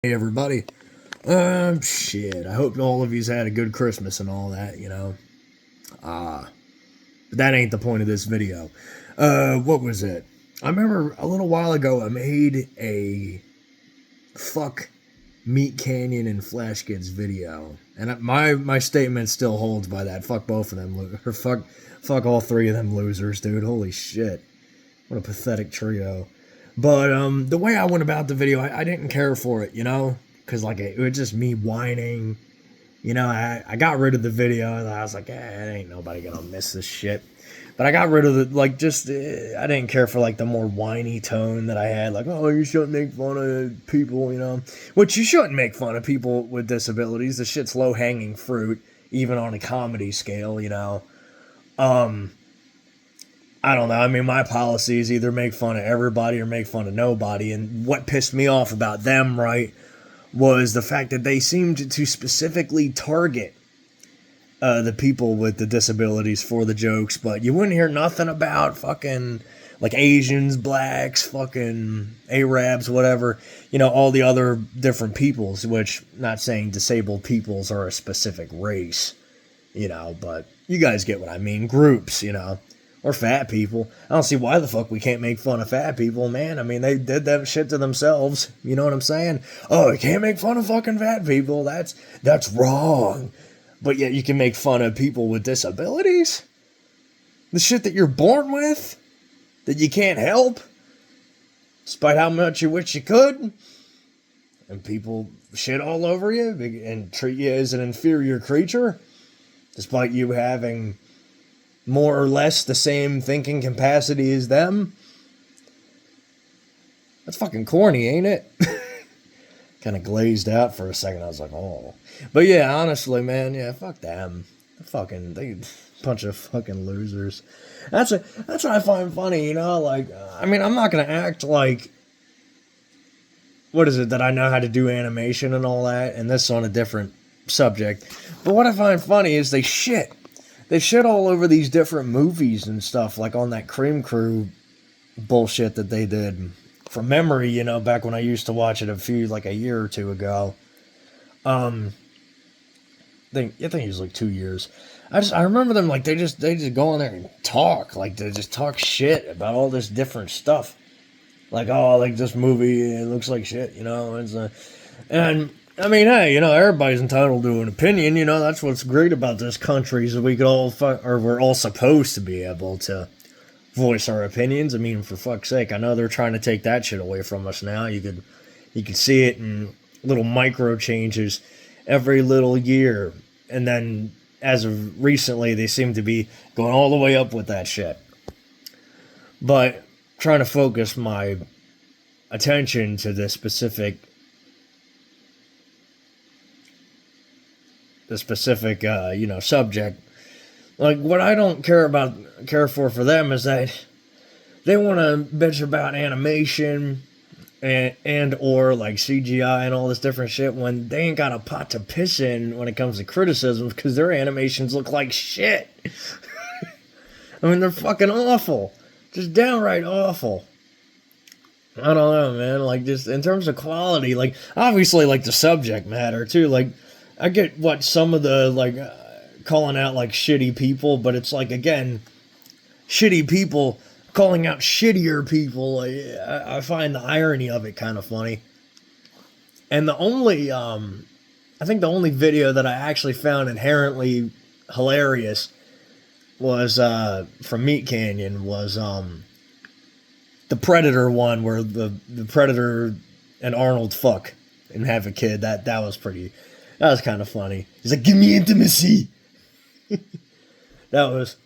Hey everybody. Shit. I hope all of you's had a good Christmas and all that, But that ain't the point of this video. What was it? I remember a little while ago I made a fuck Meat Canyon and Flashgitz video. And my statement still holds by that. Fuck both of them. Or fuck all three of them losers, dude. Holy shit. What a pathetic trio. But the way I went about the video, I didn't care for it, because it was just me whining. I got rid of the video, and I was like, ain't nobody gonna miss this shit. But I got rid of the, I didn't care for the more whiny tone that I had, oh, you shouldn't make fun of people, which you shouldn't make fun of people with disabilities. The shit's low hanging fruit, even on a comedy scale, I don't know. I mean, my policy is either make fun of everybody or make fun of nobody. And what pissed me off about them, right, was the fact that they seemed to specifically target the people with the disabilities for the jokes. But you wouldn't hear nothing about fucking, Asians, blacks, fucking Arabs, whatever. All the other different peoples, which, not saying disabled peoples are a specific race, but you guys get what I mean. Groups, or fat people. I don't see why the fuck we can't make fun of fat people, man. I mean, they did that shit to themselves. You know what I'm saying? Oh, you can't make fun of fucking fat people. That's wrong. But yet you can make fun of people with disabilities? The shit that you're born with? That you can't help? Despite how much you wish you could? And people shit all over you and treat you as an inferior creature? Despite you having more or less the same thinking capacity as them? That's fucking corny, ain't it? Kind of glazed out for a second. I was like, oh. But yeah, honestly, man, yeah, fuck them. They bunch of fucking losers. That's what I find funny, I mean, I'm not gonna act like, what is it, that I know how to do animation and all that, and this is on a different subject. But what I find funny is they shit all over these different movies and stuff, like on that Cream Crew bullshit that they did. From memory, back when I used to watch it a year or two ago. I think it was 2 years. I remember them, they just go in there and talk. They just talk shit about all this different stuff. This movie, it looks like shit, and I mean, hey, everybody's entitled to an opinion, that's what's great about this country, is that we could all, we're all supposed to be able to voice our opinions. I mean, for fuck's sake, I know they're trying to take that shit away from us now. You could see it in little micro changes every little year, and then, as of recently, they seem to be going all the way up with that shit. But, trying to focus my attention to this specific subject. What I don't care for them is that they want to bitch about animation and or CGI and all this different shit when they ain't got a pot to piss in when it comes to criticism, because their animations look like shit. I mean, they're fucking awful. Just downright awful. I don't know, man. Just in terms of quality, obviously, the subject matter, too. I get what some of the, calling out, shitty people, but it's, again, shitty people calling out shittier people. I find the irony of it kind of funny. And the only, I think the only video that I actually found inherently hilarious was, from Meat Canyon, was, the Predator one, where the Predator and Arnold fuck and have a kid. That was kind of funny. He's like, give me intimacy. That was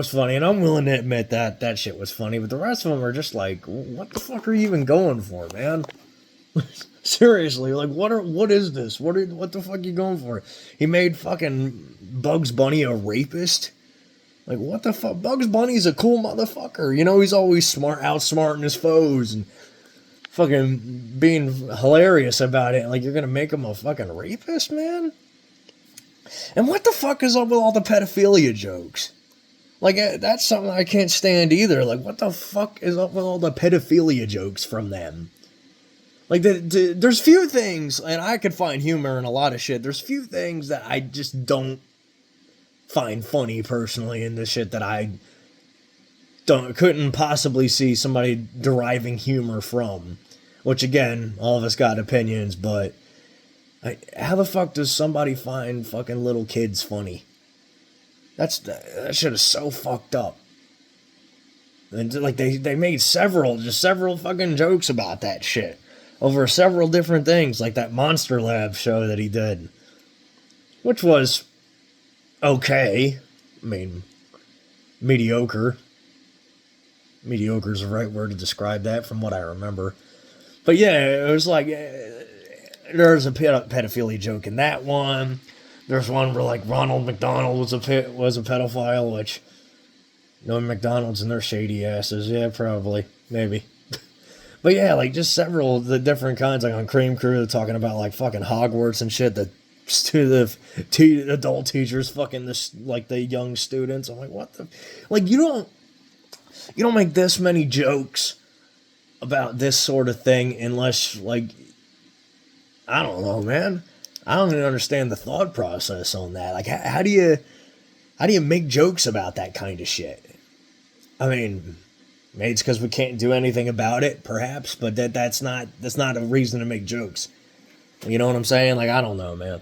funny, and I'm willing to admit that shit was funny, but the rest of them are just what the fuck are you even going for, man? Seriously, what is this? What the fuck are you going for? He made fucking Bugs Bunny a rapist? What the fuck? Bugs Bunny's a cool motherfucker. He's always outsmarting his foes and fucking being hilarious about it. You're gonna make him a fucking rapist, man? And what the fuck is up with all the pedophilia jokes? That's something I can't stand either. What the fuck is up with all the pedophilia jokes from them? Like, there's few things, and I could find humor in a lot of shit. There's few things that I just don't find funny personally in this shit that I couldn't possibly see somebody deriving humor from. Which, again, all of us got opinions, but how the fuck does somebody find fucking little kids funny? That shit is so fucked up. And like they made several fucking jokes about that shit over several different things, like that Monster Lab show that he did, which was okay. I mean, mediocre. Mediocre is the right word to describe that, from what I remember. But yeah, it was like there's a pedophilia joke in that one. There's one where like Ronald McDonald was a pedophile, which knowing McDonald's and their shady asses, yeah, probably, maybe. But yeah, like just several of the different kinds, like on Cream Crew, they're talking about like fucking Hogwarts and shit. The adult teachers fucking this like the young students. I'm like, what the, like you don't make this many jokes about this sort of thing unless like, I don't know, man. I don't even understand the thought process on that. Like, how do you make jokes about that kind of shit? I mean, maybe it's because we can't do anything about it, perhaps, but that's not a reason to make jokes. You know what I'm saying? Like, I don't know, man.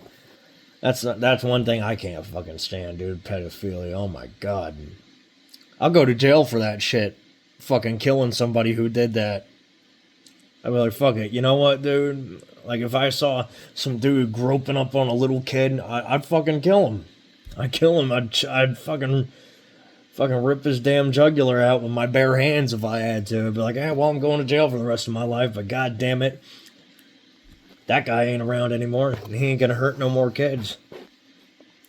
That's one thing I can't fucking stand, dude. Pedophilia. Oh my god. I'll go to jail for that shit. Fucking killing somebody who did that. I'd be like, fuck it. You know what, dude? Like, if I saw some dude groping up on a little kid, I'd fucking kill him. I'd kill him. I'd fucking rip his damn jugular out with my bare hands if I had to. I'd be like, well, I'm going to jail for the rest of my life, but god damn it, that guy ain't around anymore. He ain't gonna hurt no more kids.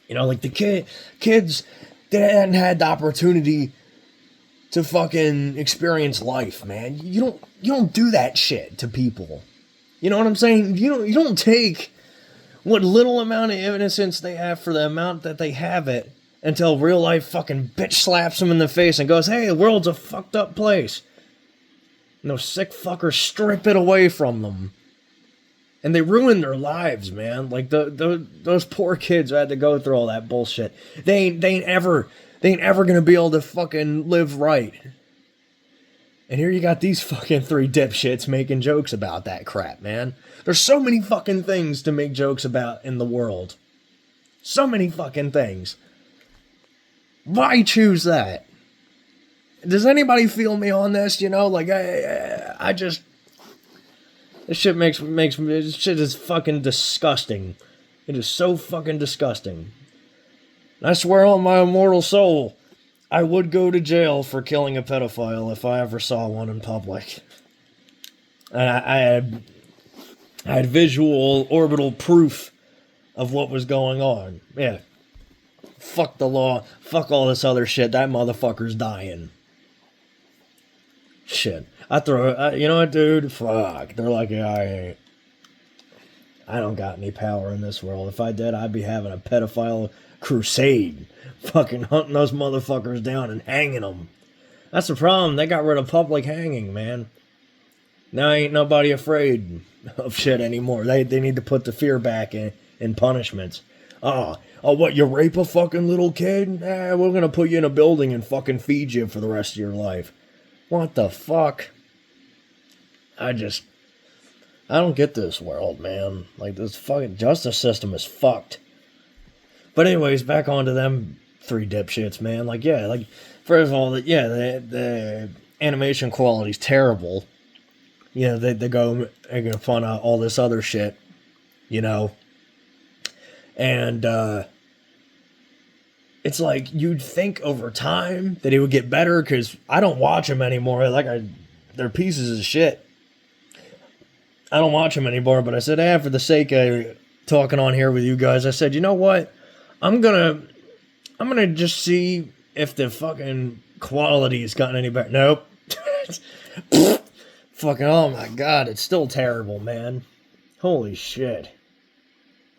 You know, like the kids, they hadn't had the opportunity to fucking experience life, man. You don't do that shit to people. You know what I'm saying? You don't take what little amount of innocence they have for the amount that they have it until real life fucking bitch slaps them in the face and goes, hey, the world's a fucked up place. And those sick fuckers strip it away from them. And they ruin their lives, man. Like those poor kids who had to go through all that bullshit. They ain't ever gonna be able to fucking live right. And here you got these fucking three dipshits making jokes about that crap, man. There's so many fucking things to make jokes about in the world. So many fucking things. Why choose that? Does anybody feel me on this? You know, like I just, this shit makes me, this shit is fucking disgusting. It is so fucking disgusting. And I swear on my immortal soul, I would go to jail for killing a pedophile if I ever saw one in public. And I had visual, orbital proof of what was going on. Yeah. Fuck the law. Fuck all this other shit. That motherfucker's dying. Shit. You know what, dude? Fuck. They're like, yeah, I don't got any power in this world. If I did, I'd be having a pedophile crusade. Fucking hunting those motherfuckers down and hanging them. That's the problem. They got rid of public hanging, man. Now ain't nobody afraid of shit anymore. They need to put the fear back in punishments. Oh, what, you rape a fucking little kid? We're gonna put you in a building and fucking feed you for the rest of your life. What the fuck? I don't get this world, man. Like, this fucking justice system is fucked. But anyways, back onto them three dipshits, man. Like, yeah, like, first of all, the animation quality's terrible. You know, they go making fun of all this other shit, you know. And, it's like, you'd think over time that it would get better, because I don't watch them anymore. Like, they're pieces of shit. I don't watch them anymore, but I said, for the sake of talking on here with you guys, I said, you know what? I'm gonna just see if the fucking quality has gotten any better. Nope. Fucking, oh my god, it's still terrible, man. Holy shit.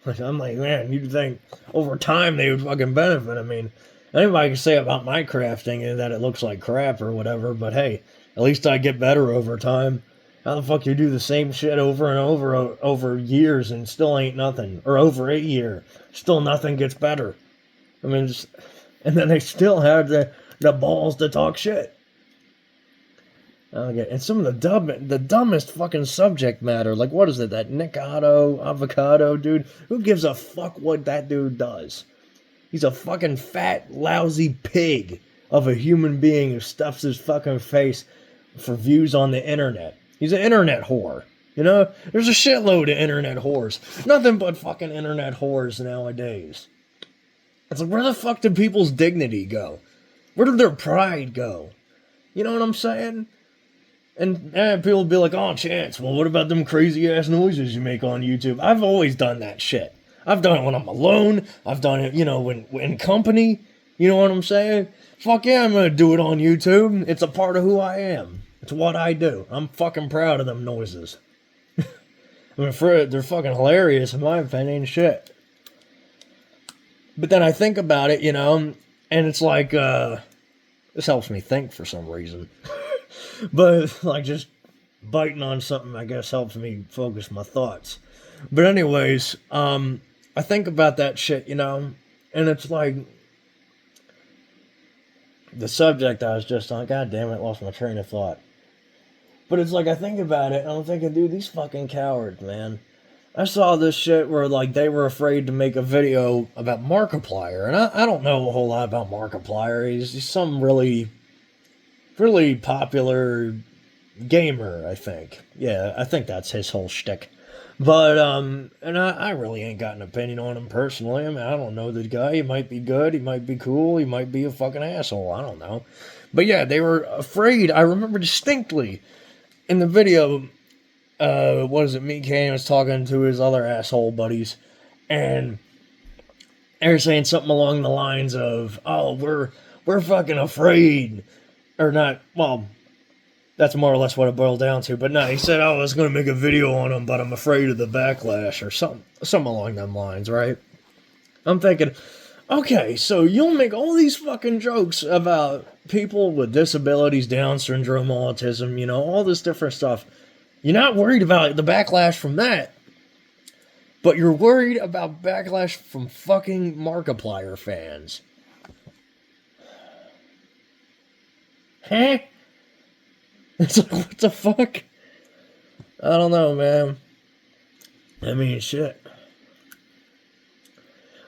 I'm like, man, you'd think over time they would fucking benefit. I mean, anybody can say about my crafting that it looks like crap or whatever, but hey, at least I get better over time. How the fuck you do the same shit over and over years and still ain't nothing? Or over a year, still nothing gets better. I mean, and then they still have the balls to talk shit. Okay, and some of the dumbest fucking subject matter, like what is it, that avocado dude? Who gives a fuck what that dude does? He's a fucking fat, lousy pig of a human being who stuffs his fucking face for views on the internet. He's an internet whore. You know, there's a shitload of internet whores. Nothing but fucking internet whores nowadays. It's like, where the fuck did people's dignity go? Where did their pride go? You know what I'm saying? And people will be like, oh, Chance, well, what about them crazy ass noises you make on YouTube? I've always done that shit. I've done it when I'm alone. I've done it, when in company. You know what I'm saying? Fuck yeah, I'm gonna do it on YouTube. It's a part of who I am. It's what I do. I'm fucking proud of them noises. I mean, they're fucking hilarious in my opinion, shit. But then I think about it, and it's like, this helps me think for some reason. But, like, just biting on something, I guess, helps me focus my thoughts. But anyways, I think about that shit, and it's like, the subject I was just on, god damn it, lost my train of thought. But it's like, I think about it, and I'm thinking, dude, these fucking cowards, man. I saw this shit where, like, they were afraid to make a video about Markiplier, and I don't know a whole lot about Markiplier. He's some really popular gamer, I think. Yeah, I think that's his whole shtick. But, and I really ain't got an opinion on him personally. I mean, I don't know the guy. He might be good, he might be cool, he might be a fucking asshole, I don't know. But yeah, they were afraid. I remember distinctly in the video, me, Canyon was talking to his other asshole buddies, and they were saying something along the lines of, oh, we're fucking afraid. Or not, well, that's more or less what it boiled down to. But no, he said, oh, I was going to make a video on him, but I'm afraid of the backlash, or something along them lines, right? I'm thinking, okay, so you'll make all these fucking jokes about people with disabilities, Down syndrome, autism, all this different stuff. You're not worried about the backlash from that, but you're worried about backlash from fucking Markiplier fans. Huh? It's like, what the fuck? I don't know, man. I mean, shit.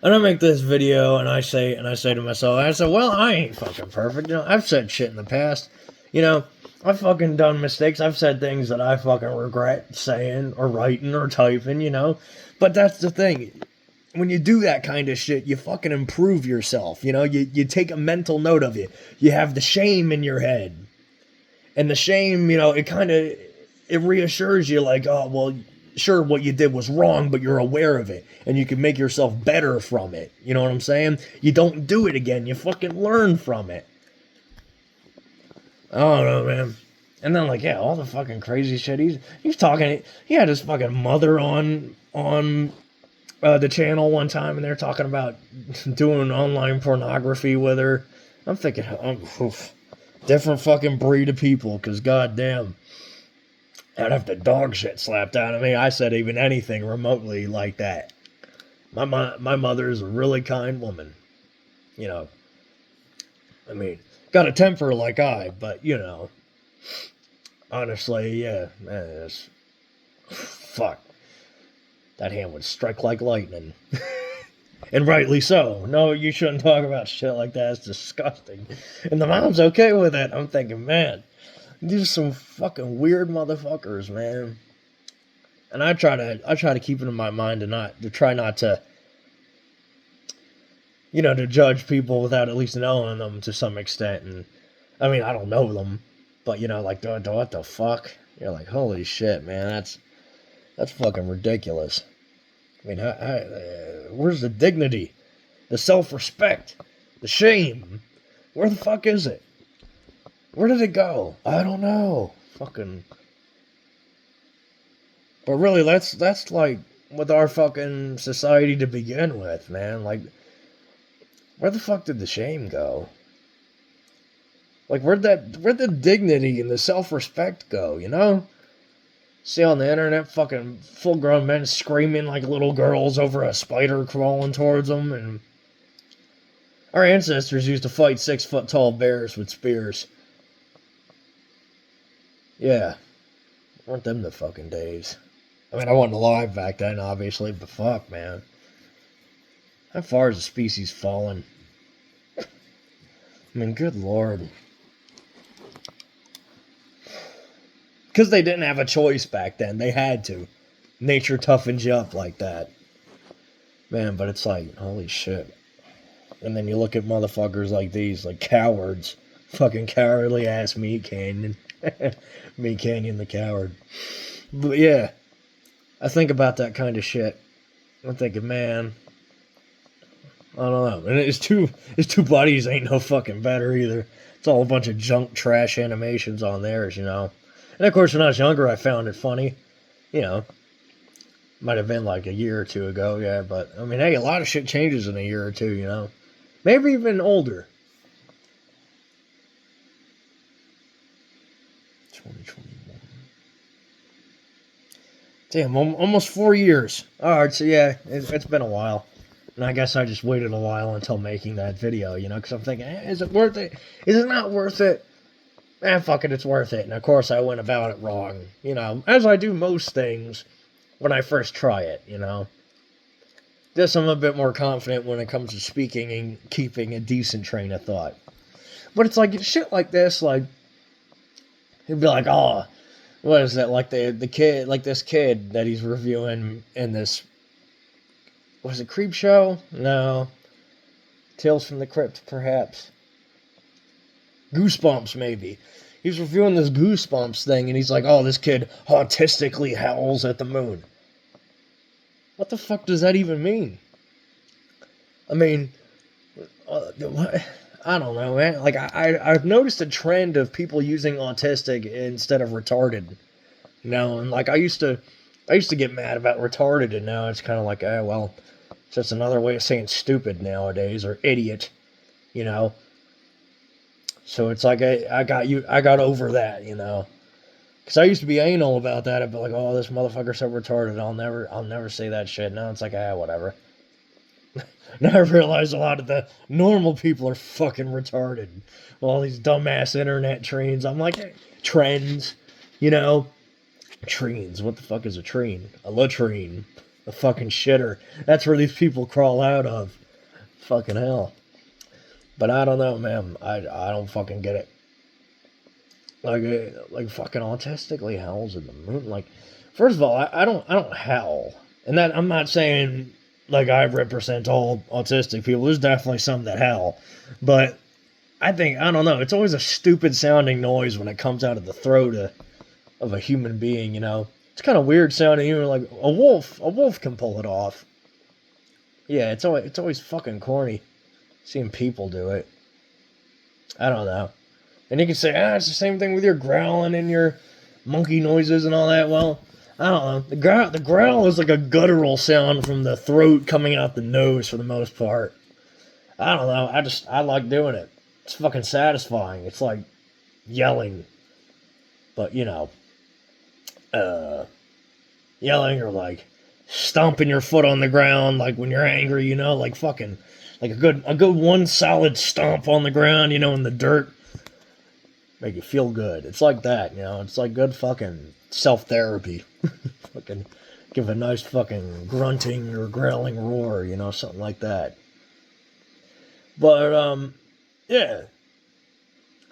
And I make this video, and I say to myself, well, I ain't fucking perfect. I've said shit in the past. I've fucking done mistakes. I've said things that I fucking regret saying, or writing, or typing, But that's the thing. When you do that kind of shit, you fucking improve yourself, You take a mental note of it. You have the shame in your head. And the shame, it reassures you like, oh, well, sure, what you did was wrong, but you're aware of it. And you can make yourself better from it. You know what I'm saying? You don't do it again. You fucking learn from it. I don't know, man. And then, like, yeah, all the fucking crazy shit. He's talking, he had his fucking mother on the channel one time, and they're talking about doing online pornography with her. I'm thinking, different fucking breed of people, because goddamn, I'd have the dog shit slapped out of me. I said even anything remotely like that. My mother is a really kind woman. I mean, got a temper like I, but, honestly, yeah, man, fuck. That hand would strike like lightning. And rightly so. No, you shouldn't talk about shit like that. It's disgusting. And the mom's okay with it. I'm thinking, man, these are some fucking weird motherfuckers, man. And I try to keep it in my mind to try not to, to judge people without at least knowing them to some extent. And I mean, I don't know them, but like, what the fuck? You're like, holy shit, man, that's fucking ridiculous. I mean, where's the dignity, the self-respect, the shame? Where the fuck is it? Where did it go? I don't know. Fucking. But really, that's like with our fucking society to begin with, man. Like, where the fuck did the shame go? Like, where'd the dignity and the self-respect go, See on the internet, fucking full-grown men screaming like little girls over a spider crawling towards them, and our ancestors used to fight 6-foot-tall bears with spears. Yeah, weren't them the fucking days? I mean, I wasn't alive back then, obviously, but fuck, man. How far has the species fallen? I mean, good lord. Because they didn't have a choice back then. They had to. Nature toughens you up like that. Man, but it's like, holy shit. And then you look at motherfuckers like these, like cowards. Fucking cowardly ass Meat Canyon. Meat Canyon the coward. But yeah, I think about that kind of shit. I'm thinking, man, I don't know. And his two buddies ain't no fucking better either. It's all a bunch of junk trash animations on theirs, you know. And of course, when I was younger, I found it funny. You know, might have been like a year or two ago, yeah. But I mean, hey, a lot of shit changes in a year or two, you know. Maybe even older. 2021. Damn, almost 4 years. Alright, so yeah, it's been a while. And I guess I just waited a while until making that video, you know, because I'm thinking, is it worth it? Is it not worth it? Fuck it, it's worth it. And of course I went about it wrong, you know, as I do most things when I first try it, you know. Just I'm a bit more confident when it comes to speaking and keeping a decent train of thought. But it's like, shit like this, like, he'd be like, oh, what is that, like the kid, like this kid that he's reviewing in this, was it Creep Show? No. Tales from the Crypt, perhaps. Goosebumps, maybe. He's reviewing this Goosebumps thing, and he's like, oh, this kid autistically howls at the moon. What the fuck does that even mean? I mean, what? I don't know, man. Like, I've noticed a trend of people using autistic instead of retarded. You know, and like, I used to get mad about retarded, and now it's kind of like, well, it's just another way of saying stupid nowadays, or idiot, you know. So it's like I got over that, you know. Because I used to be anal about that. I'd be like, oh, this motherfucker's so retarded. I'll never say that shit. Now it's like, whatever. Now I realize a lot of the normal people are fucking retarded. All these dumbass internet trends. I'm like, trends, you know. Treens. What the fuck is a treen? A latrine. A fucking shitter. That's where these people crawl out of. Fucking hell. But I don't know, man. I don't fucking get it. Like fucking autistically howls at the moon. Like, first of all, I don't howl, and that I'm not saying like I represent all autistic people. There's definitely some that howl, but I don't know. It's always a stupid sounding noise when it comes out of the throat of a human being. You know, it's kind of weird sounding. Even like a wolf can pull it off. Yeah, it's always fucking corny. Seeing people do it. I don't know. And you can say, it's the same thing with your growling and your monkey noises and all that. Well, I don't know. The growl is like a guttural sound from the throat coming out the nose for the most part. I don't know. I like doing it. It's fucking satisfying. It's like yelling. But, you know, yelling or like stomping your foot on the ground like when you're angry, you know, like fucking, like a good one solid stomp on the ground, you know, in the dirt. Make you feel good. It's like that, you know. It's like good fucking self-therapy. Fucking give a nice fucking grunting or growling roar, you know, something like that. But, yeah.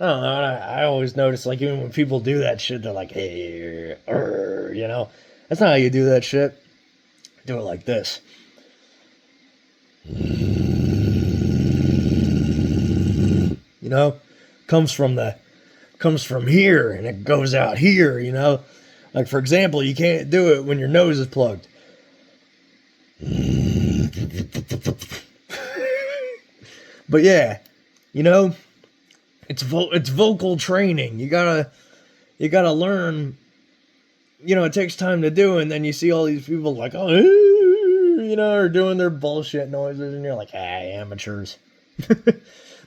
I don't know. I always notice, like, even when people do that shit, they're like, hey, you know. That's not how you do that shit. Do it like this. You know? Comes from here, and it goes out here, you know? Like, for example, you can't do it when your nose is plugged. But yeah, you know, it's vocal training. You gotta learn, you know, it takes time to do, and then you see all these people like, oh, you know, are doing their bullshit noises, and you're like, amateurs.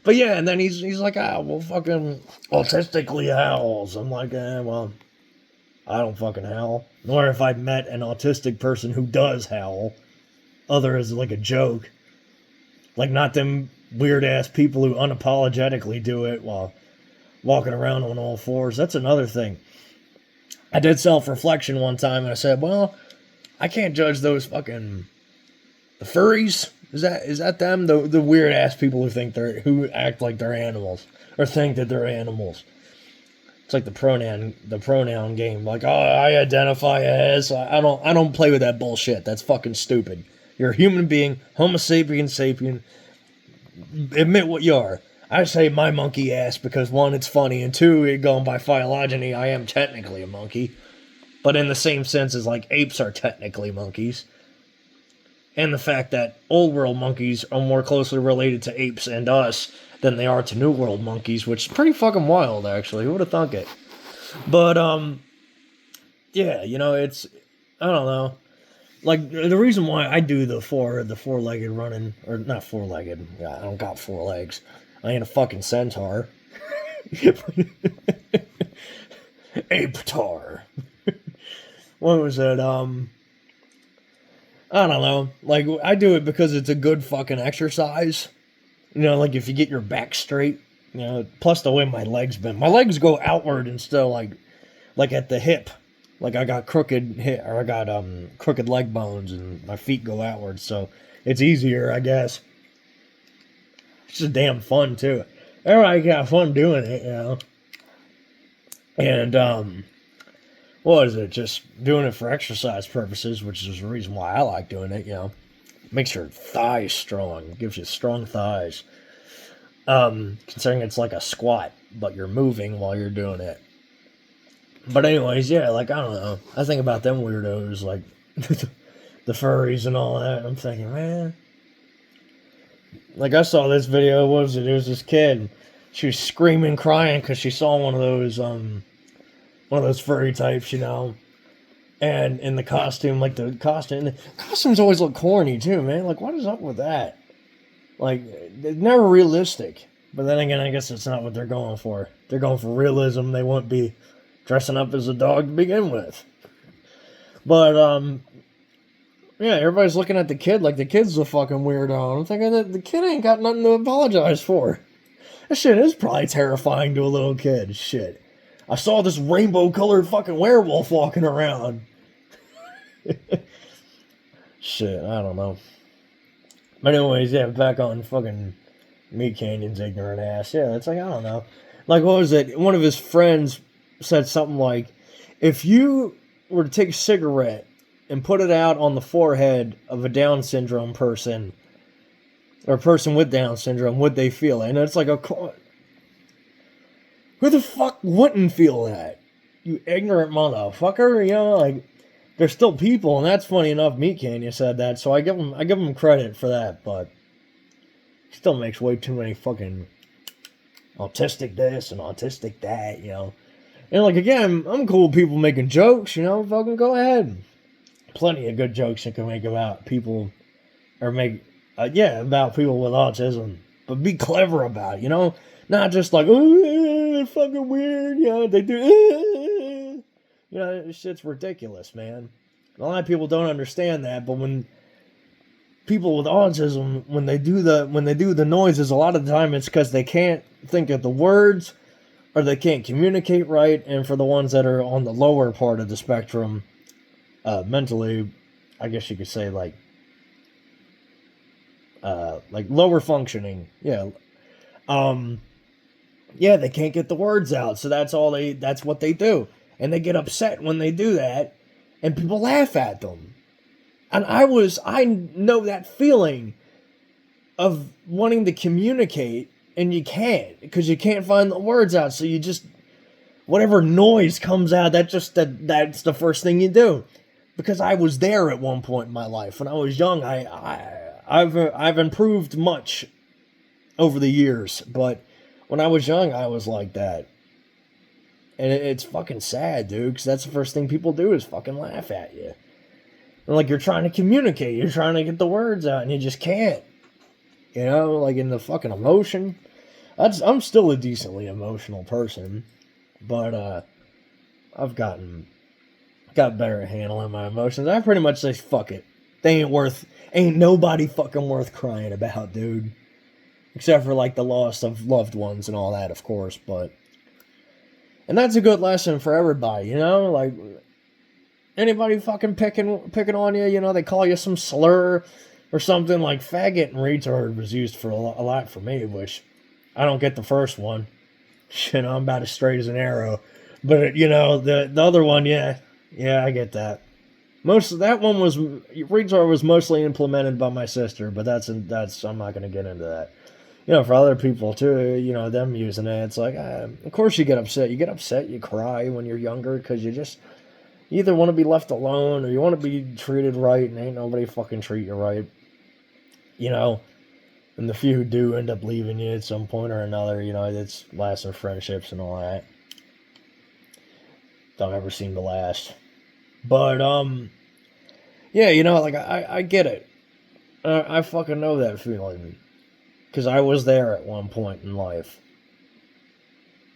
But yeah, and then he's like, well, fucking autistically howls. I'm like, well, I don't fucking howl. Nor if I've met an autistic person who does howl, other as like a joke. Like, not them weird ass people who unapologetically do it while walking around on all fours. That's another thing. I did self-reflection one time and I said, well, I can't judge those fucking the furries. Is that them? The weird ass people who act like they're animals or think that they're animals. It's like the pronoun game. Like, oh, I identify as. I don't play with that bullshit. That's fucking stupid. You're a human being, Homo sapiens sapien. Admit what you are. I say my monkey ass because one, it's funny, and two, going by phylogeny, I am technically a monkey. But in the same sense as like apes are technically monkeys. And the fact that old world monkeys are more closely related to apes and us than they are to new world monkeys, which is pretty fucking wild, actually. Who would have thunk it? But, yeah, it's, I don't know. Like, the reason why I do the four-legged running, or not four-legged, yeah, I don't got 4 legs. I ain't a fucking centaur. Apetar. What was it, I don't know. Like, I do it because it's a good fucking exercise. Like if you get your back straight, plus the way my legs bend. My legs go outward instead of like at the hip. Like I got crooked leg bones and my feet go outward, so it's easier, I guess. It's just damn fun too. Everybody got fun doing it, And what is it? Just doing it for exercise purposes, which is the reason why I like doing it, Makes your thighs strong. Gives you strong thighs. Considering it's like a squat, but you're moving while you're doing it. But anyways, yeah, like, I don't know. I think about them weirdos, like, the furries and all that, and I'm thinking, man. Like, I saw this video, what was it? It was this kid. She was screaming, crying, because she saw one of those furry types, And in the costume, the costumes always look corny too, man. Like, what is up with that? Like, they're never realistic. But then again, I guess that's not what they're going for. They're going for realism. They wouldn't be dressing up as a dog to begin with. But, yeah, everybody's looking at the kid like the kid's a fucking weirdo. I'm thinking that the kid ain't got nothing to apologize for. That shit is probably terrifying to a little kid. Shit. I saw this rainbow-colored fucking werewolf walking around. Shit, I don't know. But anyways, yeah, back on fucking Meat Canyon's ignorant ass. Yeah, it's like, I don't know. Like, what was it? One of his friends said something like, if you were to take a cigarette and put it out on the forehead of a Down syndrome person, or a person with Down syndrome, would they feel it? And it's like, who the fuck wouldn't feel that? You ignorant motherfucker, like, there's still people, and that's funny enough. Meat Canyon said that, so I give him credit for that, but he still makes way too many fucking autistic this and autistic that, And like, again, I'm cool with people making jokes, fucking go ahead. Plenty of good jokes you can make about people, or make, about people with autism, but be clever about it, Not just like, oh, they're fucking weird, they do, this shit's ridiculous, man. A lot of people don't understand that, but when people with autism, when they do the noises, a lot of the time it's because they can't think of the words, or they can't communicate right, and for the ones that are on the lower part of the spectrum, mentally, I guess you could say, like lower functioning, they can't get the words out, so that's what they do. And they get upset when they do that, and people laugh at them. And I know that feeling of wanting to communicate, and you can't, because you can't find the words out, so you just, whatever noise comes out, that's the first thing you do. Because I was there at one point in my life. When I was young, I've improved much over the years, but when I was young, I was like that. And it's fucking sad, dude, because that's the first thing people do is fucking laugh at you. And like, you're trying to communicate, you're trying to get the words out, and you just can't. Like in the fucking emotion. I'm still a decently emotional person, but I've gotten got better at handling my emotions. I pretty much say, fuck it. They ain't nobody fucking worth crying about, dude. Except for, like, the loss of loved ones and all that, of course, but... And that's a good lesson for everybody, you know? Like, anybody fucking picking on you, you know, they call you some slur or something, like faggot and retard was used for a lot for me, which I don't get the first one. You know, I'm about as straight as an arrow. But, you know, the other one, yeah, I get that. Retard was mostly implemented by my sister, but I'm not going to get into that. You know, for other people too, you know, them using it, it's like, of course you get upset. You get upset, you cry when you're younger because you either want to be left alone or you want to be treated right, and ain't nobody fucking treat you right. You know, and the few who do end up leaving you at some point or another, you know, it's lasting friendships and all that. Don't ever seem to last. But, yeah, you know, like, I get it. I fucking know that feeling. Because I was there at one point in life.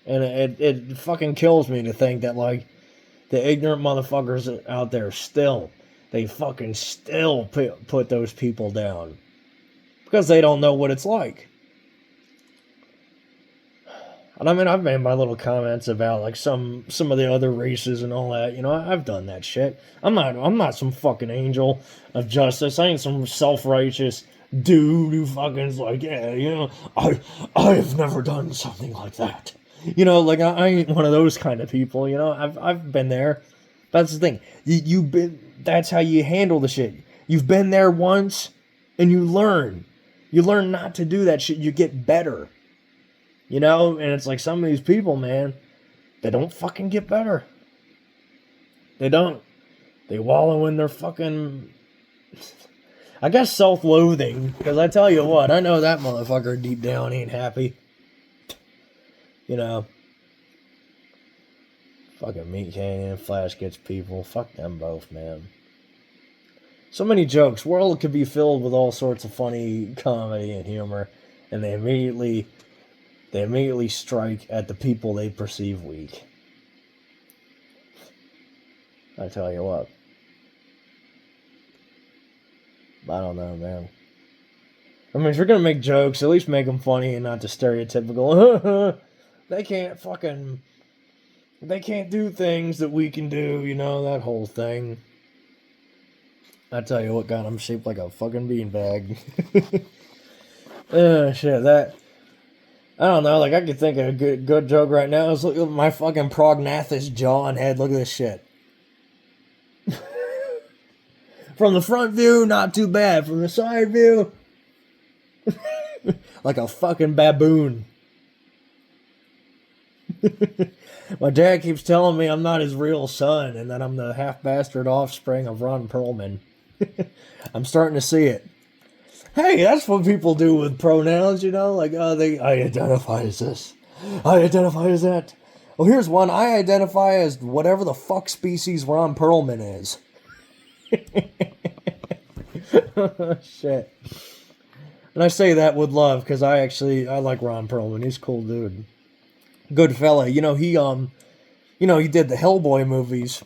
And it fucking kills me to think that, like, the ignorant motherfuckers out there they fucking still put those people down. Because they don't know what it's like. And I mean, I've made my little comments about, like, some of the other races and all that. You know, I've done that shit. I'm not some fucking angel of justice. I ain't some self-righteous dude who fucking's like, yeah, you know, I've never done something like that. You know, like, I ain't one of those kind of people, you know. I've been there. That's the thing. That's how you handle the shit. You've been there once, and you learn. You learn not to do that shit. You get better. You know, and it's like some of these people, man, they don't fucking get better. They don't. They wallow in their fucking, I guess, self-loathing. Because I tell you what, I know that motherfucker deep down ain't happy. You know. Fucking meet Canyon and Flashgitz people. Fuck them both, man. So many jokes. World could be filled with all sorts of funny comedy and humor. And they immediately strike at the people they perceive weak. I tell you what. I don't know, man. I mean, if you're gonna make jokes, at least make them funny and not the stereotypical, they can't do things that we can do, you know, that whole thing. I tell you what, God, I'm shaped like a fucking beanbag. Shit, I don't know, like, I could think of a good joke right now. Let's look at my fucking prognathous jaw and head. Look at this shit. From the front view, not too bad. From the side view, like a fucking baboon. My dad keeps telling me I'm not his real son and that I'm the half-bastard offspring of Ron Perlman. I'm starting to see it. Hey, that's what people do with pronouns, you know? Like, I identify as this. I identify as that. Well, here's one. I identify as whatever the fuck species Ron Perlman is. Shit. And I say that with love, because I like Ron Perlman. He's a cool dude. Good fella. You know, he did the Hellboy movies.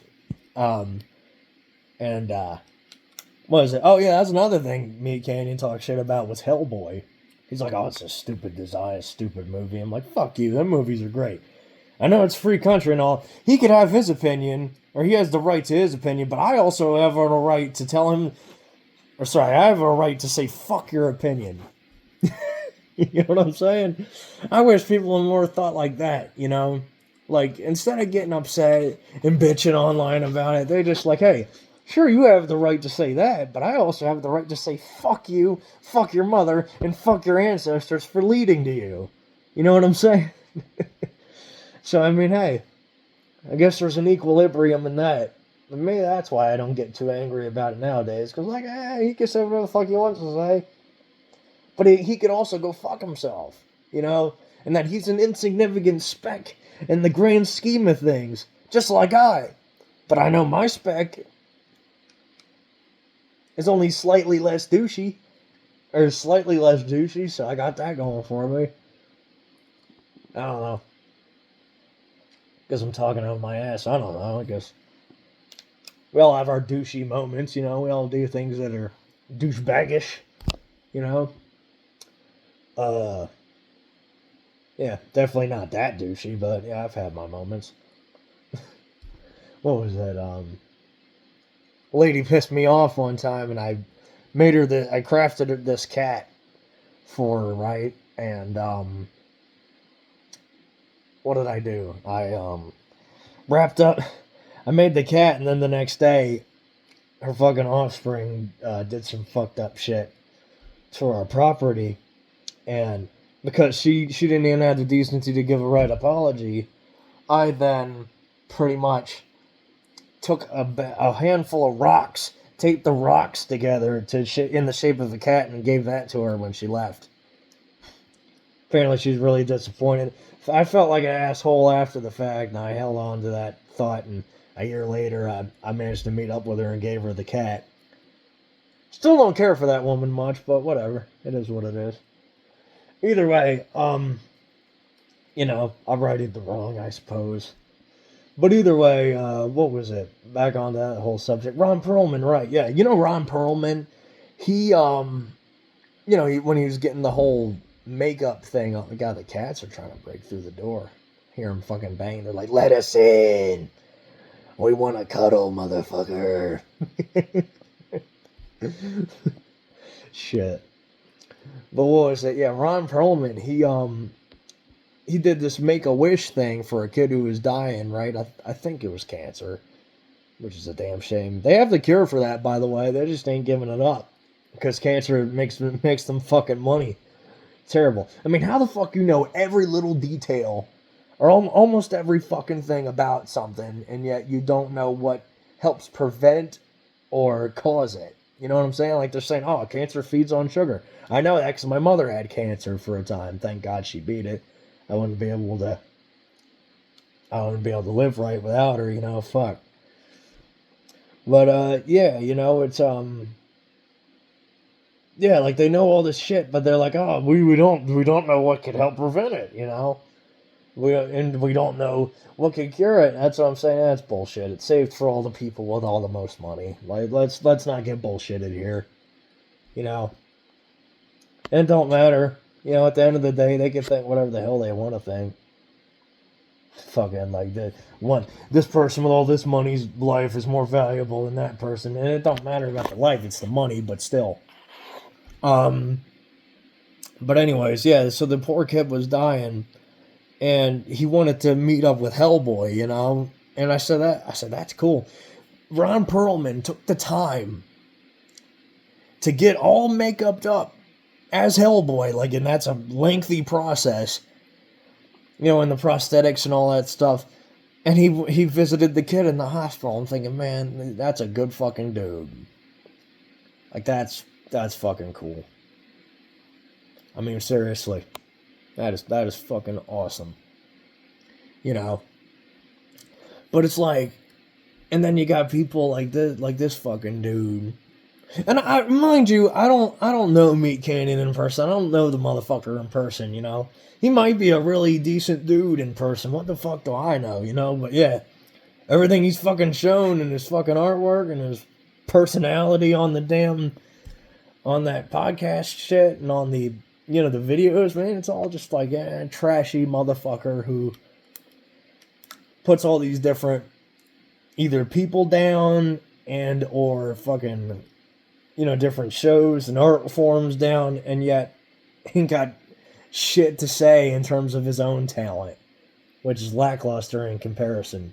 What is it? Oh, yeah, that's another thing me and Canyon talk shit about was Hellboy. He's like, oh, it's a stupid design, a stupid movie. I'm like, fuck you, them movies are great. I know it's free country and all. He could have his opinion, or he has the right to his opinion, but I also have a right to tell him, I have a right to say, fuck your opinion. You know what I'm saying? I wish people more thought like that, you know? Like, instead of getting upset and bitching online about it, they're just like, hey, sure, you have the right to say that, but I also have the right to say fuck you, fuck your mother, and fuck your ancestors for leading to you. You know what I'm saying? So, I mean, hey, I guess there's an equilibrium in that. And maybe that's why I don't get too angry about it nowadays, because, like, he can say whatever the fuck he wants to say. But he could also go fuck himself, you know? And that he's an insignificant speck in the grand scheme of things, just like I. But I know my speck is only slightly less douchey, so I got that going for me. I don't know. Guess I'm talking out of my ass. I don't know, I guess. We all have our douchey moments, you know. We all do things that are douchebaggish, you know. Uh, yeah, definitely not that douchey, but yeah, I've had my moments. What was that? Lady pissed me off one time, and I made her I crafted this cat for her, right? And what did I do? I wrapped up. I made the cat, and then the next day, her fucking offspring did some fucked up shit to our property, and because she didn't even have the decency to give a right apology, I then pretty much took a handful of rocks, taped the rocks together in the shape of a cat, and gave that to her when she left. Apparently, she's really disappointed. I felt like an asshole after the fact, and I held on to that thought. And a year later, I managed to meet up with her and gave her the cat. Still don't care for that woman much, but whatever. It is what it is. Either way, you know, I righted the wrong, I suppose. But either way, what was it? Back on that whole subject. Ron Perlman, right? Yeah, you know Ron Perlman. He, you know, when he was getting the whole makeup thing, oh god, the cats are trying to break through the door. Hear them fucking bang. They're like, "Let us in. We want to cuddle, motherfucker." Shit. But what was it? Yeah, Ron Perlman. He did this Make-A-Wish thing for a kid who was dying, right? I think it was cancer, which is a damn shame. They have the cure for that, by the way. They just ain't giving it up because cancer makes them fucking money. Terrible. I mean, how the fuck you know every little detail or almost every fucking thing about something, and yet you don't know what helps prevent or cause it? You know what I'm saying? Like they're saying, "Oh, cancer feeds on sugar." I know that because my mother had cancer for a time. Thank God she beat it. I wouldn't be able to. I wouldn't be able to live right without her. You know, fuck. But yeah, you know, it's yeah, like they know all this shit, but they're like, "Oh, we don't know what could help prevent it," you know. We don't know what could cure it. That's what I'm saying. That's bullshit. It's saved for all the people with all the most money. Like let's not get bullshitted here. You know. And it don't matter. You know, at the end of the day, they can think whatever the hell they want to think. Fucking like this person with all this money's life is more valuable than that person, and it don't matter about the life. It's the money, but still. Um. But anyways, yeah. So the poor kid was dying, and he wanted to meet up with Hellboy, you know. And I said that's cool. Ron Perlman took the time to get all make-upped up as Hellboy, like, and that's a lengthy process, you know, and the prosthetics and all that stuff. And he visited the kid in the hospital. I'm thinking, man, that's a good fucking dude. Like that's fucking cool. I mean, seriously, that is fucking awesome. You know. But it's like, and then you got people like this fucking dude. And I mind you, I don't know Meat Canyon in person. I don't know the motherfucker in person, you know. He might be a really decent dude in person. What the fuck do I know, you know? But yeah, everything he's fucking shown in his fucking artwork and his personality on that podcast shit and on the, you know, the videos, man, it's all just like a trashy motherfucker who puts all these different either people down and or fucking, you know, different shows and art forms down, and yet he got shit to say in terms of his own talent, which is lackluster in comparison.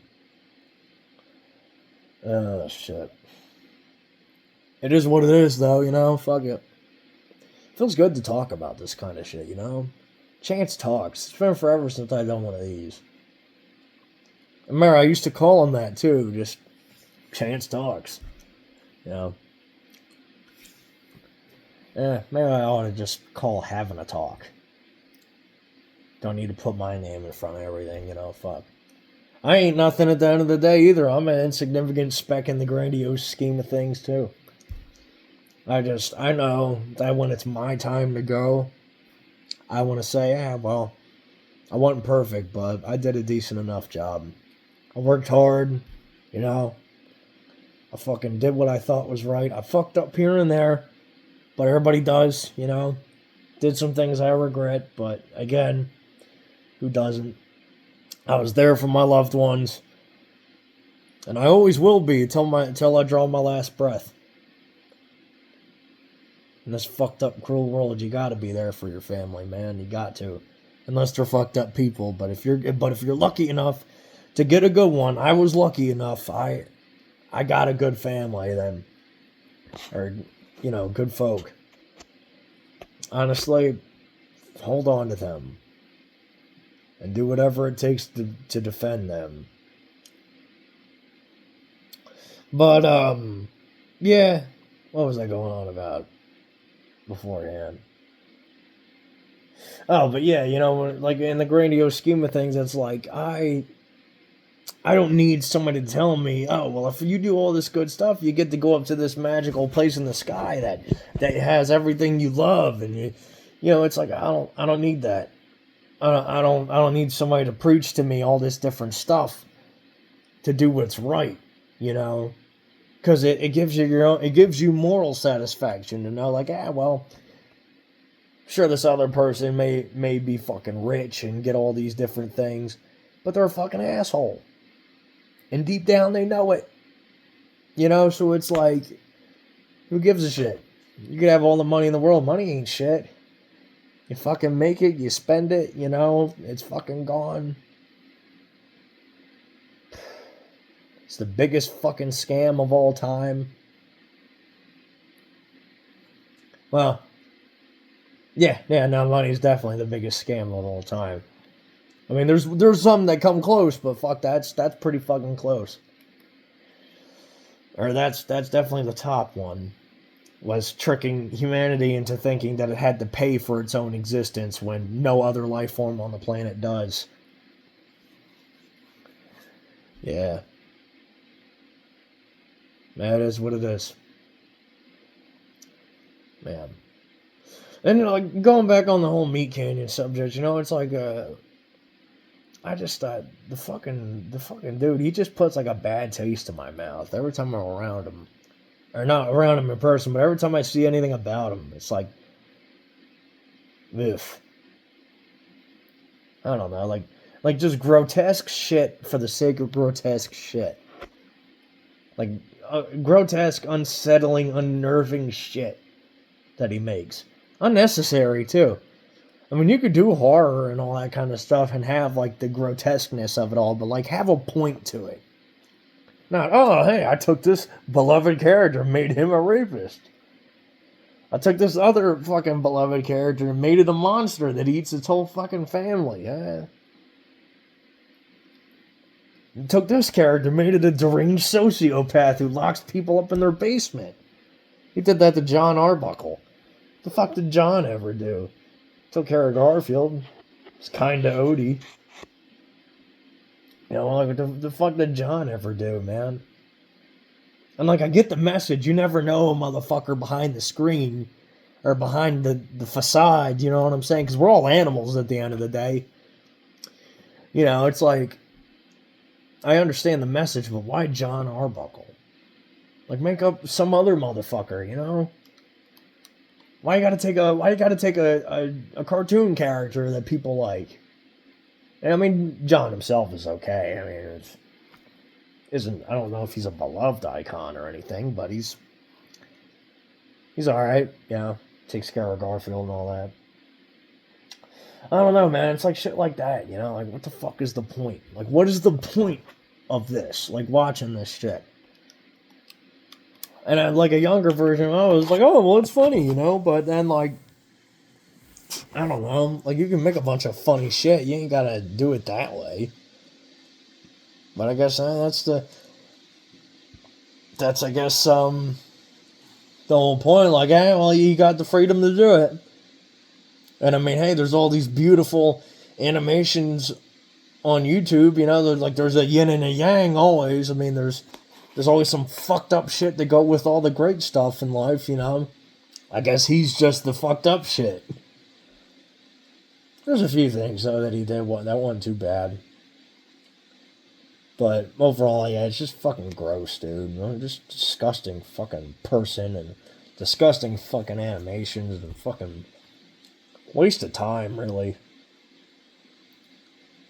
Oh, shit. It is what it is, though, you know? Fuck it. Feels good to talk about this kind of shit, you know? Chance talks. It's been forever since I've done one of these. Remember, I used to call him that, too. Just Chance talks. You know? Maybe I ought to just call having a talk. Don't need to put my name in front of everything, you know, fuck. I ain't nothing at the end of the day either. I'm an insignificant speck in the grandiose scheme of things, too. I know that when it's my time to go, I want to say, well, I wasn't perfect, but I did a decent enough job. I worked hard, you know. I fucking did what I thought was right. I fucked up here and there, but everybody does, you know. Did some things I regret, but again, who doesn't? I was there for my loved ones, and I always will be until I draw my last breath. In this fucked up, cruel world, you gotta be there for your family, man. You got to, unless they're fucked up people. But if you're lucky enough to get a good one, I was lucky enough. I got a good family then, or good folk. Honestly, hold on to them and do whatever it takes to defend them. But yeah, what was I going on about beforehand? Oh, but yeah, like in the grandiose scheme of things, it's like I don't need somebody to tell me, oh, well, if you do all this good stuff, you get to go up to this magical place in the sky that has everything you love, and it's like I don't need that. I don't need somebody to preach to me all this different stuff to do what's right, because it gives you it gives you moral satisfaction to know, like, well, sure, this other person may be fucking rich and get all these different things, but they're a fucking asshole. And deep down, they know it. So it's like, who gives a shit? You could have all the money in the world. Money ain't shit. You fucking make it, you spend it, it's fucking gone. It's the biggest fucking scam of all time. Well, yeah, no, money is definitely the biggest scam of all time. I mean, there's some that come close, but fuck, that's pretty fucking close. Or that's definitely the top one. Was tricking humanity into thinking that it had to pay for its own existence when no other life form on the planet does. Yeah. That is what it is. Man. And like going back on the whole Meat Canyon subject, it's like I just thought the fucking dude, he just puts like a bad taste in my mouth every time I'm around him. Or not around him in person, but every time I see anything about him, it's like, ugh. I don't know, like just grotesque shit for the sake of grotesque shit. Like grotesque, unsettling, unnerving shit that he makes. Unnecessary too. I mean, you could do horror and all that kind of stuff and have like the grotesqueness of it all, but like have a point to it. Not, oh, hey, I took this beloved character and made him a rapist. I took this other fucking beloved character and made it a monster that eats its whole fucking family. I took this character and made it a deranged sociopath who locks people up in their basement. He did that to John Arbuckle. What the fuck did John ever do? Took care of Garfield. It's kinda Odie. Like, what the fuck did John ever do, man? And, like, I get the message. You never know a motherfucker behind the screen or behind the facade, you know what I'm saying? Because we're all animals at the end of the day. It's like, I understand the message, but why John Arbuckle? Like, make up some other motherfucker, Why you gotta take a cartoon character that people like? And I mean, John himself is okay. I mean, I don't know if he's a beloved icon or anything, but he's alright, takes care of Garfield and all that. I don't know, man, it's like shit like that, like what the fuck is the point? Like, what is the point of this? Like, watching this shit. And like a younger version, I was like, oh, well, it's funny, but then like, I don't know, like you can make a bunch of funny shit, you ain't gotta do it that way. But I guess that's I guess the whole point. Like, well, you got the freedom to do it. And I mean, hey, there's all these beautiful animations on YouTube. There's a yin and a yang always. I mean, there's always some fucked up shit to go with all the great stuff in life. I guess he's just the fucked up shit. There's a few things though that he did that wasn't too bad. But overall, yeah, it's just fucking gross, dude. You know, just disgusting fucking person and disgusting fucking animations and fucking waste of time, really.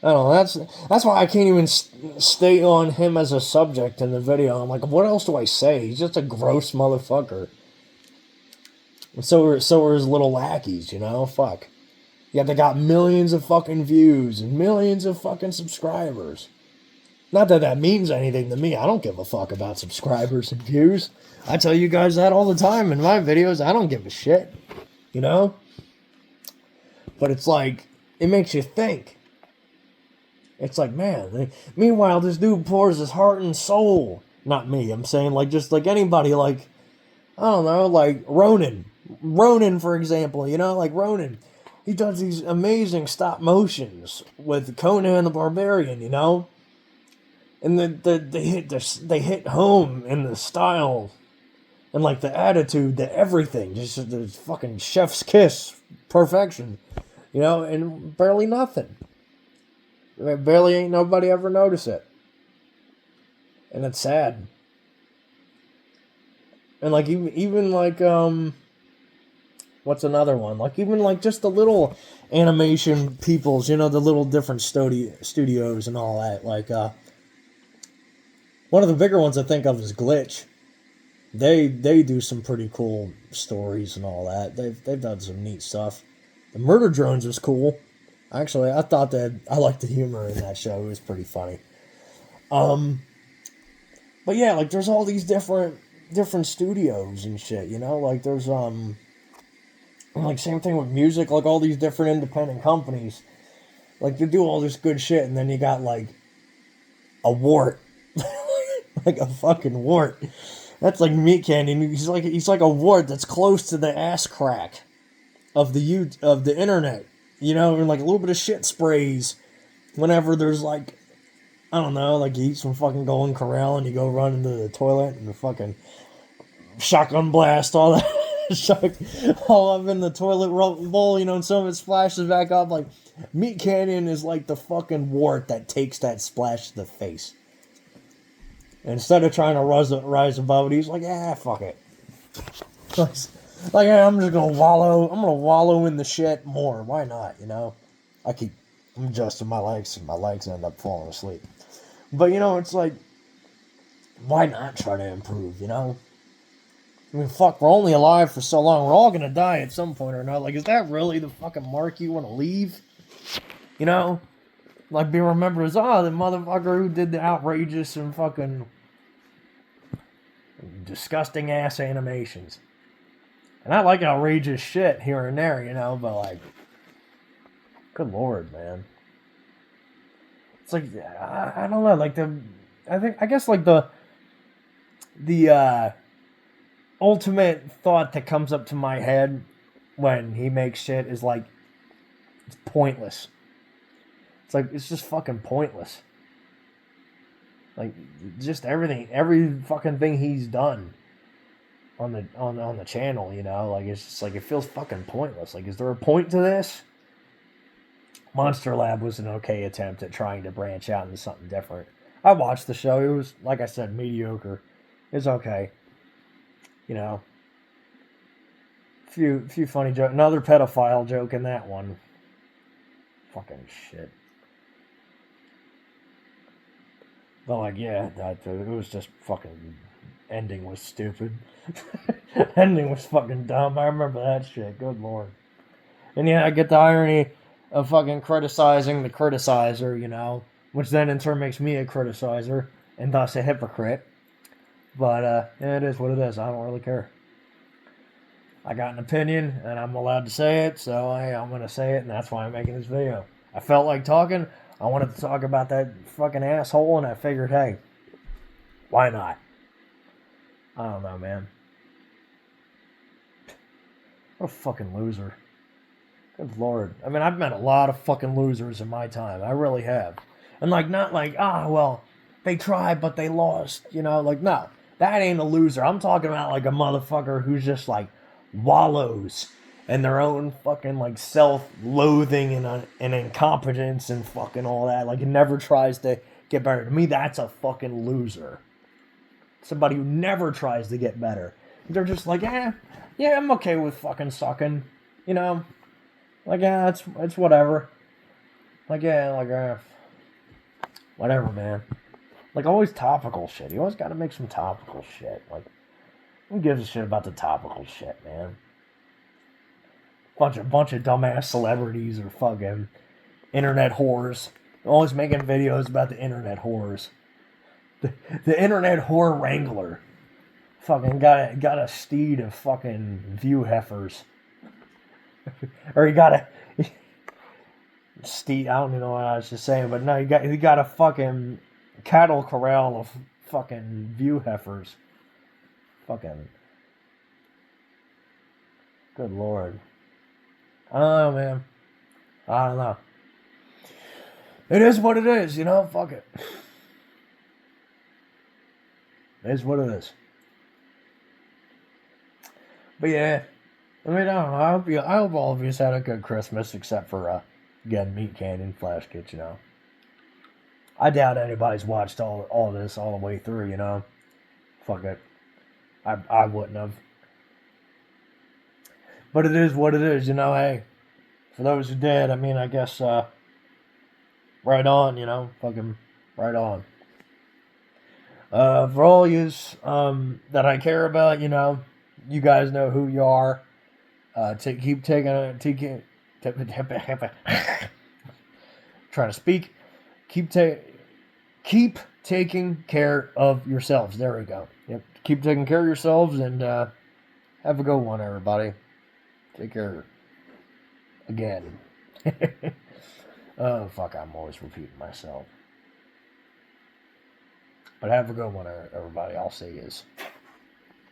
I don't know, that's why I can't even stay on him as a subject in the video. I'm like, what else do I say? He's just a gross motherfucker. And so are his little lackeys, you know? Fuck. Yeah, they got millions of fucking views and millions of fucking subscribers. Not that that means anything to me. I don't give a fuck about subscribers and views. I tell you guys that all the time in my videos. I don't give a shit. You know? But it's like, it makes you think. It's like, man. Meanwhile, this dude pours his heart and soul. Not me. I'm saying, like, just like anybody, like, I don't know, like Ronin. Ronin, for example, you know? Like Ronin. He does these amazing stop motions with Conan the Barbarian, you know? And they hit home in the style and like the attitude, the everything, just the fucking chef's kiss, perfection, you know, and barely nothing. Barely ain't nobody ever notice it, and it's sad. And like even like what's another one? Like even like just the little animation peoples, you know, the little different studios and all that, like one of the bigger ones I think of is Glitch. They do some pretty cool stories and all that. They've done some neat stuff. The Murder Drones was cool. Actually, I thought that I liked the humor in that show. It was pretty funny. But yeah, like there's all these different studios and shit, you know? Like there's like same thing with music, like all these different independent companies. Like they do all this good shit and then you got like a wart. Like a fucking wart. That's like Meat Canyon. He's like a wart that's close to the ass crack of the internet. You know, and like a little bit of shit sprays whenever there's like, I don't know, like you eat some fucking Golden Corral and you go run into the toilet and the fucking shotgun blast all that all up in the toilet bowl, you know, and some of it splashes back up. Like Meat Canyon is like the fucking wart that takes that splash to the face. Instead of trying to rise above it, he's like, fuck it. Like, I'm just gonna wallow in the shit more. Why not, you know? I'm adjusting my legs, and my legs end up falling asleep. But, you know, it's like, why not try to improve, you know? I mean, fuck, we're only alive for so long. We're all gonna die at some point or another. Like, is that really the fucking mark you want to leave? You know? Like, be remembered as, the motherfucker who did the outrageous and fucking disgusting ass animations. And I like outrageous shit here and there, you know, but like, good lord, man. It's like, I don't know, like I guess like the ultimate thought that comes up to my head when he makes shit is like, it's pointless. It's like, it's just fucking pointless. Like, just every fucking thing he's done on the channel, you know, like it's just like it feels fucking pointless. Like, is there a point to this? Monster Lab was an okay attempt at trying to branch out into something different. I watched the show. It was, like I said, mediocre. It's okay. You know, few funny jokes. Another pedophile joke in that one. Fucking shit. But like, yeah, it was just fucking. Ending was stupid. Ending was fucking dumb. I remember that shit. Good lord. And yeah, I get the irony of fucking criticizing the criticizer, you know, which then in turn makes me a criticizer and thus a hypocrite. But yeah, it is what it is. I don't really care. I got an opinion and I'm allowed to say it, so I'm gonna say it, and that's why I'm making this video. I felt like talking. I wanted to talk about that fucking asshole, and I figured, hey, why not? I don't know, man. What a fucking loser. Good lord. I mean, I've met a lot of fucking losers in my time. I really have. And like, not like, well, they tried, but they lost. You know, like, no. That ain't a loser. I'm talking about like a motherfucker who's just like wallows in their own fucking like self-loathing and incompetence and fucking all that. Like, he never tries to get better. To me, that's a fucking loser. Somebody who never tries to get better. They're just like, yeah, I'm okay with fucking sucking. You know? Like, yeah, it's whatever. Like, yeah, like, whatever, man. Like, always topical shit. You always gotta make some topical shit. Like, who gives a shit about the topical shit, man? Bunch of dumbass celebrities or fucking internet whores. Always making videos about the internet whores. The internet whore wrangler. Fucking got a steed of fucking view heifers. Or he got a steed, I don't even know what I was just saying, but no, he got a fucking cattle corral of fucking view heifers. Fucking good lord. I don't know, man. I don't know. It is what it is, you know? Fuck it. It is what it is. But yeah, I mean, I don't know. I hope all of you had a good Christmas, except for getting meat Canyon and Flashgitz, you know. I doubt anybody's watched all this all the way through, you know. Fuck it. I wouldn't have. But it is what it is, you know. Hey, for those who did, I mean, I guess right on, you know. Fucking right on. For all yous that I care about, you know, you guys know who you are. Keep taking trying to speak. Keep taking care of yourselves. There we go. Yep. Keep taking care of yourselves and have a good one, everybody. Take care. Again. Oh, fuck, I'm always repeating myself. But have a good one, everybody. I'll see yous.